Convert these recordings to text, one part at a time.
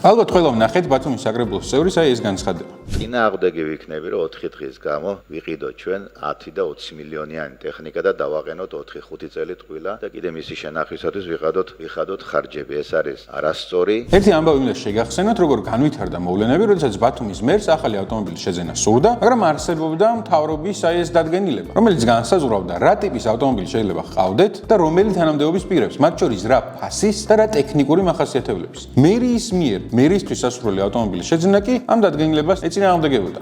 ალბათ ყველა ვნახეთ ბათუმის საკრებულოს წევრის ეს განცხადება. წინააღმდეგი ვიქნები, რომ 4 დღის გამო ვიყიდოთ ჩვენ 10 და 20 მილიონიანი ტექნიკა და დავაყენოთ 4-5 წელი ტყუილა და კიდე მისი შენახვისათვის ვიხადოთ ხარჯები. ეს არის არასწორი. ერთი ამბავი უნდა შეგახსენოთ, როგორ განვითარდა მოვლენები, როდესაც ბათუმის მერს ახალი ავტომობილის შეძენა სურდა, მაგრამ არსებობდა მთავრობის ეს დადგენილება, რომელიც განსაზღვრავდა რა ტიპის ავტომობილი შეიძლება ჰყავდეთ და რომელი თანამდებობის პირებს, მათ შორის რა ფასის და რა ტექნიკური მახასიათებლების. მერიის მიერ მერისთვის სასურველი ავტომობილის შეძენა კი ამ დადგენილებას ეწინააღმდეგებოდა.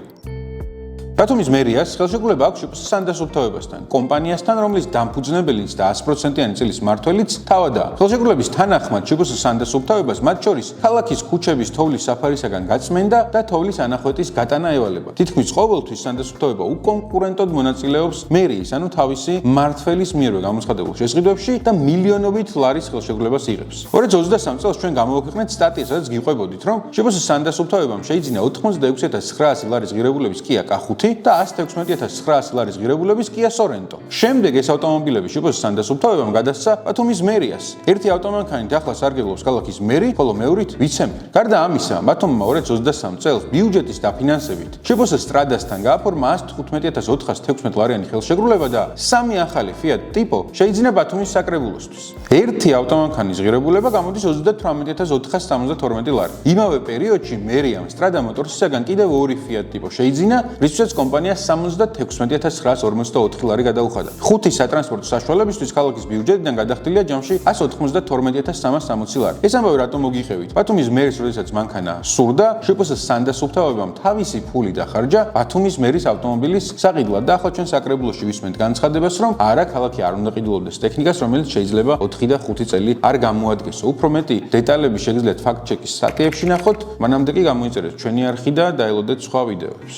ბათუმის მერიას ხელშეკრულება აქვს შპს სანდასუფთავებასთან, კომპანიასთან, რომლის დამფუძნებელიც და 100%-იანი წილის მმართველიც თავადაა. ხელშეკრულების თანახმად შპს სანდასუფთავებას მათ შორის ქალაქის ქუჩების თოვლის საფარისაგან გაწმენდა და თოვლის ანახვეტის გატანა ევალება. თითქმის ყოველთვის სანდასუფთავება უკონკურენტოდ მონაწილეობს მერიის, ანუ თავისი მმართველის მიერვე გამოცხადებულ შესყიდვებში და მილიონობით ლარის ხელშეკრულებას იღებს. 2023 წელს ჩვენ გამოვაქვეყნეთ სტატია, სადაც გიყვებოდით, რომ შპს სანდასუფთავებამ შეიძინა 86,900 ლარის ღირებულების Kia K5 და 116,900 ლარის ღირებულების Kia Sorento. შემდეგ ეს ავტომობილები შპს სანდასუფთავებამ გადასცა ბათუმის მერიას. ერთი ავტომანქანით ახლა სარგებლობს ქალაქის მერი, ხოლო მეორით ვიცე-მერი. გარდა ამისა, ბათუმმა 2023 წელს ბიუჯეტის დაფინანსებით შპს სტრადასთან გააფორმა 115,416 ლარიანი ხელშეკრულება და 3 ახალი Fiat Tipo შეიძინა ბათუმის საკრებულოსთვის. ერთი ავტომანქანის ღირებულება გამოდის 38,472 ლარი. იმავე პერიოდში მერიამ Strada Motorsისაგან კიდევ 2 Fiat Tipo შეიძინა, რისთვისაც კომპანიას 76,944 ლარი გადაუხადა. 5 სატრანსპორტო საშუალებისთვის ქალაქის ბიუჯეტიდან გადახდილია ჯამში 192,360 ლარი. ეს ამბავი რატომ მოგიხევით? ბათუმის მერის როდესაც მანქანა სურდა, შპს სანდასუფთავებამ თავისი ფული დახარჯა ბათუმის მერის ავტომობილის საყიდლად და ახლა ჩვენ საკრებულოში ვისმენთ განცხადებას, რომ არა, ქალაქი არ უნდა ყიდულობდეს ტექნიკას, რომელიც შეიძლება 4 და 5 წელი არ გამოადგესო. უფრო მეტი დეტალები შეგიძლიათ ფაქტ-ჩეკის სტატიებში ნახოთ, მანამდე კი გამოიწერეთ ჩვენი არხი და დაელოდეთ სხვა ვიდეოებს.